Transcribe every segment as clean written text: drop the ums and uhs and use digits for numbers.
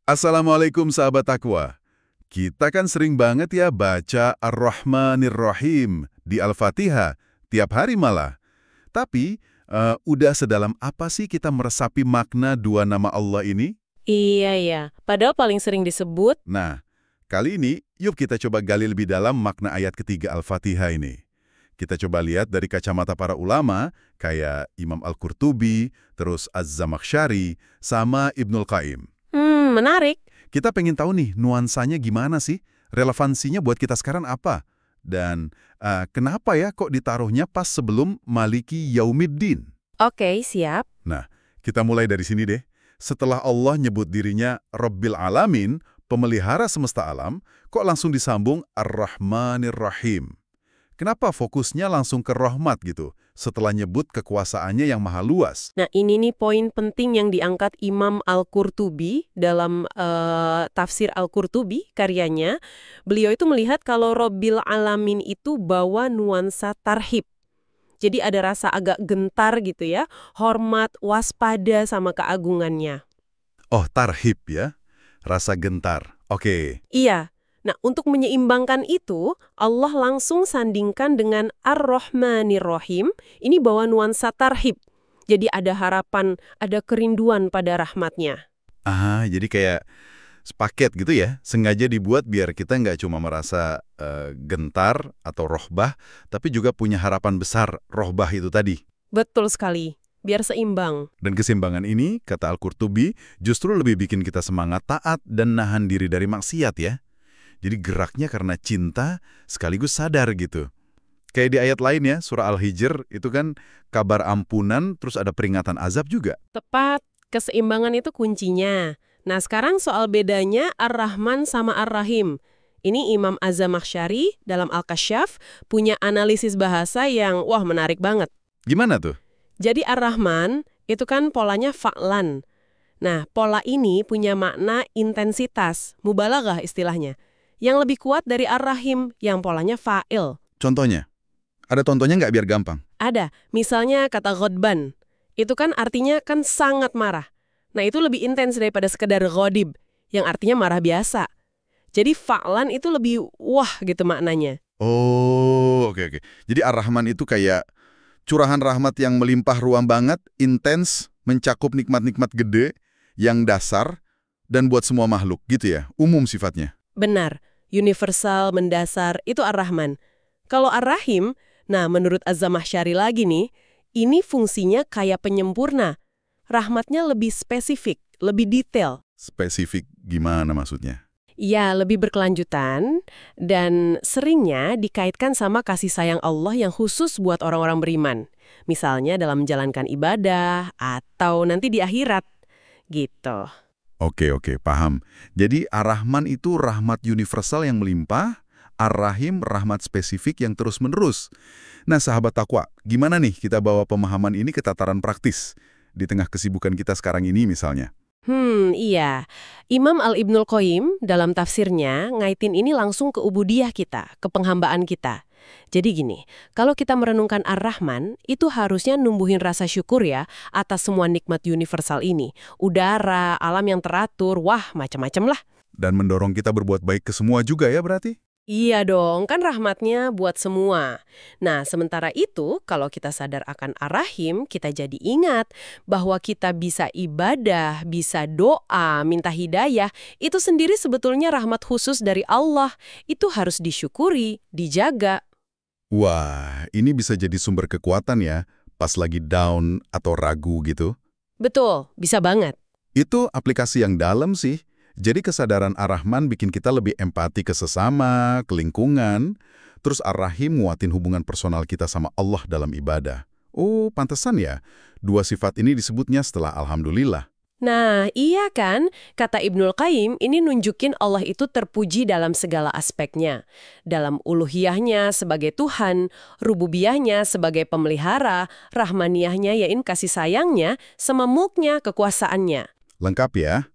Assalamualaikum sahabat Taqwa. Kita kan sering banget ya baca Ar-Rahmanir Rahim di Al-Fatihah, tiap hari malah. Tapi, udah sedalam apa sih kita meresapi makna dua nama Allah ini? Iya ya, padahal paling sering disebut, Nah, kali ini yuk kita coba gali lebih dalam makna ayat ketiga Al-Fatihah ini. Kita coba lihat dari kacamata para ulama, kayak Imam Al-Qurtubi, terus Az-Zamakhsyari, sama Ibnul Qayyim. menarik. Kita pengen tahu nih, nuansanya gimana sih? Relevansinya buat kita sekarang apa? Dan kenapa ya kok ditaruhnya pas sebelum Maliki Yaumiddin? Oke, siap. Nah, kita mulai dari sini deh. Setelah Allah nyebut dirinya Rabbil Alamin, pemelihara semesta alam, kok langsung disambung Ar-Rahmanir Rahim? Kenapa fokusnya langsung ke rahmat gitu, setelah nyebut kekuasaannya yang maha luas? Nah, ini nih poin penting yang diangkat Imam Al-Qurtubi dalam tafsir Al-Qurtubi karyanya. Beliau itu melihat kalau Robbil Alamin itu bawa nuansa tarhib. Jadi ada rasa agak gentar gitu ya, hormat, waspada sama keagungannya. Oh, tarhib ya? Rasa gentar. Oke. Iya. Nah, untuk menyeimbangkan itu, Allah langsung sandingkan dengan Ar-Rahmanir Rahim. Ini bawa nuansa tarhib. Jadi ada harapan, ada kerinduan pada rahmatnya. Jadi kayak sepaket gitu ya, sengaja dibuat biar kita nggak cuma merasa gentar atau rohbah, tapi juga punya harapan besar rohbah itu tadi. Betul sekali. Biar seimbang. Dan keseimbangan ini, kata Al-Qurtubi, justru lebih bikin kita semangat taat dan nahan diri dari maksiat ya. Jadi geraknya karena cinta sekaligus sadar gitu. Kayak di ayat lain ya, surah Al-Hijr, itu kan kabar ampunan, terus ada peringatan azab juga. Tepat, keseimbangan itu kuncinya. Nah, sekarang soal bedanya Ar-Rahman sama Ar-Rahim. Ini Imam Az-Zamakhsyari dalam Al-Kasyaf punya analisis bahasa yang, wah, menarik banget. Gimana tuh? Jadi Ar-Rahman itu kan polanya fa'lan. Nah, pola ini punya makna intensitas, mubalaghah istilahnya, yang lebih kuat dari Ar-Rahim yang polanya fa'il. Contohnya? Ada contohnya nggak biar gampang? Ada, misalnya kata ghadban. Itu kan artinya kan sangat marah. Nah, itu lebih intens daripada sekedar ghadib, yang artinya marah biasa. Jadi fa'lan itu lebih wah gitu maknanya. Oh, oke. Jadi Ar-Rahman itu kayak curahan rahmat yang melimpah ruang banget, intens, mencakup nikmat-nikmat gede, yang dasar, dan buat semua makhluk gitu ya, umum sifatnya. Benar, universal, mendasar, itu Ar-Rahman. Kalau Ar-Rahim, nah menurut Az-Zamakhsyari lagi nih, ini fungsinya kayak penyempurna. Rahmatnya lebih spesifik, lebih detail. Spesifik gimana maksudnya? Ya, lebih berkelanjutan, dan seringnya dikaitkan sama kasih sayang Allah yang khusus buat orang-orang beriman. Misalnya dalam menjalankan ibadah, atau nanti di akhirat. Gitu. Oke, paham. Jadi Ar-Rahman itu rahmat universal yang melimpah, Ar-Rahim rahmat spesifik yang terus-menerus. Nah, sahabat Taqwa, gimana nih kita bawa pemahaman ini ke tataran praktis di tengah kesibukan kita sekarang ini misalnya? Iya. Imam Al-Ibnul Qayyim dalam tafsirnya ngaitin ini langsung ke ubudiyah kita, ke penghambaan kita. Jadi gini, kalau kita merenungkan Ar-Rahman, itu harusnya numbuhin rasa syukur ya atas semua nikmat universal ini. Udara, alam yang teratur, wah macam-macam lah. Dan mendorong kita berbuat baik ke semua juga ya berarti? Iya dong, kan rahmatnya buat semua. Nah, sementara itu, kalau kita sadar akan Ar-Rahim, kita jadi ingat bahwa kita bisa ibadah, bisa doa, minta hidayah, itu sendiri sebetulnya rahmat khusus dari Allah. Itu harus disyukuri, dijaga. Wah, ini bisa jadi sumber kekuatan ya, pas lagi down atau ragu gitu. Betul, bisa banget. Itu aplikasi yang dalam sih. Jadi kesadaran Ar-Rahman bikin kita lebih empati ke sesama, ke lingkungan. Terus Ar-Rahim nguatin hubungan personal kita sama Allah dalam ibadah. Oh, pantesan ya. Dua sifat ini disebutnya setelah Alhamdulillah. Nah, iya kan? Kata Ibnul Qayyim, ini nunjukin Allah itu terpuji dalam segala aspeknya. Dalam uluhiyahnya sebagai Tuhan, rububiyahnya sebagai pemelihara, rahmaniyahnya yain kasih sayangnya, sama mulknya, kekuasaannya. Lengkap ya.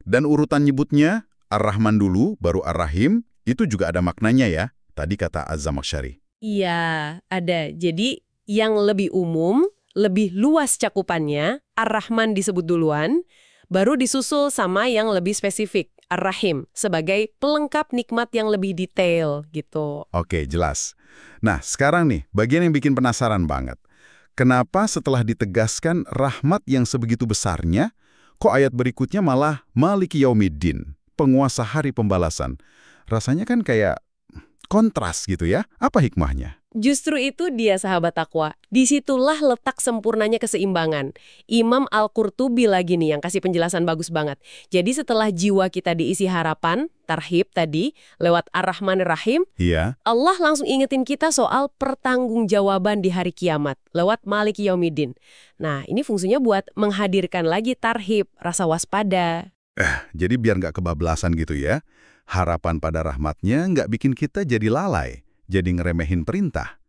Dan urutan nyebutnya, Ar-Rahman dulu, baru Ar-Rahim, itu juga ada maknanya ya. Tadi kata Az-Zamakhsyari. Iya, ada. Jadi yang lebih umum, lebih luas cakupannya, Ar-Rahman disebut duluan, Baru disusul sama yang lebih spesifik, Ar-Rahim, sebagai pelengkap nikmat yang lebih detail gitu. Oke, jelas. Nah, sekarang nih, bagian yang bikin penasaran banget. Kenapa setelah ditegaskan rahmat yang sebegitu besarnya, kok ayat berikutnya malah Maliki Yaumiddin, penguasa hari pembalasan? Rasanya kan kayak kontras gitu ya. Apa hikmahnya? Justru itu dia sahabat takwa. Disitulah letak sempurnanya keseimbangan. Imam Al-Qurtubi lagi nih yang kasih penjelasan bagus banget. Jadi setelah jiwa kita diisi harapan, tarhib tadi, lewat Ar-Rahman Ar-Rahim, Iya. Allah langsung ingetin kita soal pertanggungjawaban di hari kiamat, lewat Maliki Yaumiddin. Nah, ini fungsinya buat menghadirkan lagi tarhib, rasa waspada. Jadi biar nggak kebablasan gitu ya. Harapan pada rahmatnya nggak bikin kita jadi lalai, jadi ngeremehin perintah.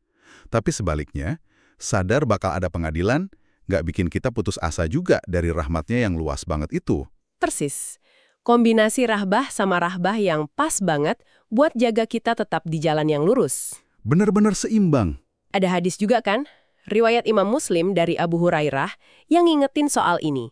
Tapi sebaliknya, sadar bakal ada pengadilan, nggak bikin kita putus asa juga dari rahmatnya yang luas banget itu. Persis. Kombinasi rahbah sama rahbah yang pas banget buat jaga kita tetap di jalan yang lurus. Bener-bener seimbang. Ada hadis juga kan? Riwayat Imam Muslim dari Abu Hurairah yang ngingetin soal ini.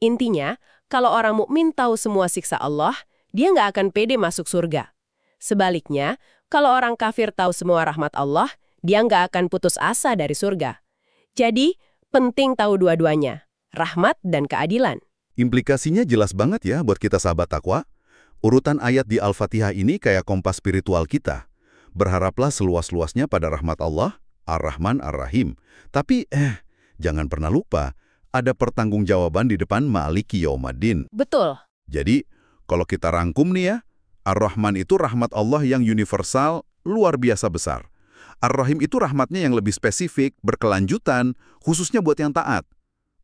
Intinya, kalau orang mukmin tahu semua siksa Allah, dia nggak akan pede masuk surga. Sebaliknya, kalau orang kafir tahu semua rahmat Allah, dia nggak akan putus asa dari surga. Jadi, penting tahu dua-duanya, rahmat dan keadilan. Implikasinya jelas banget ya buat kita sahabat takwa. Urutan ayat di Al-Fatihah ini kayak kompas spiritual kita. Berharaplah seluas-luasnya pada rahmat Allah, Ar-Rahman Ar-Rahim. Tapi, jangan pernah lupa, ada pertanggungjawaban di depan Maliki Yaumiddin. Betul. Jadi, kalau kita rangkum nih ya, Ar-Rahman itu rahmat Allah yang universal, luar biasa besar. Ar-Rahim itu rahmatnya yang lebih spesifik, berkelanjutan, khususnya buat yang taat.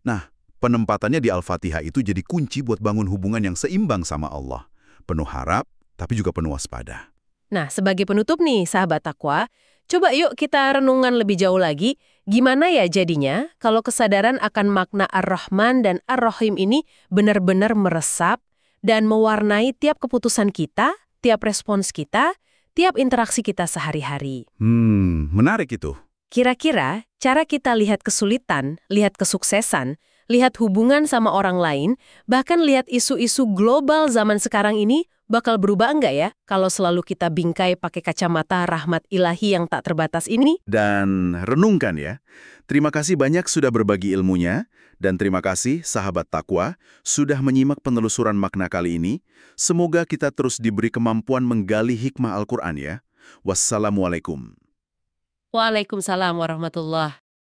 Nah, penempatannya di Al-Fatihah itu jadi kunci buat bangun hubungan yang seimbang sama Allah. Penuh harap, tapi juga penuh waspada. Nah, sebagai penutup nih, sahabat takwa, coba yuk kita renungan lebih jauh lagi, gimana ya jadinya kalau kesadaran akan makna Ar-Rahman dan Ar-Rahim ini benar-benar meresap dan mewarnai tiap keputusan kita, tiap respons kita, tiap interaksi kita sehari-hari. Menarik itu. Kira-kira cara kita lihat kesulitan, lihat kesuksesan, lihat hubungan sama orang lain, bahkan lihat isu-isu global zaman sekarang ini bakal berubah enggak ya kalau selalu kita bingkai pakai kacamata rahmat ilahi yang tak terbatas ini? Dan renungkan ya. Terima kasih banyak sudah berbagi ilmunya. Dan terima kasih sahabat takwa sudah menyimak penelusuran makna kali ini. Semoga kita terus diberi kemampuan menggali hikmah Al-Quran ya. Wassalamualaikum. Waalaikumsalam warahmatullahi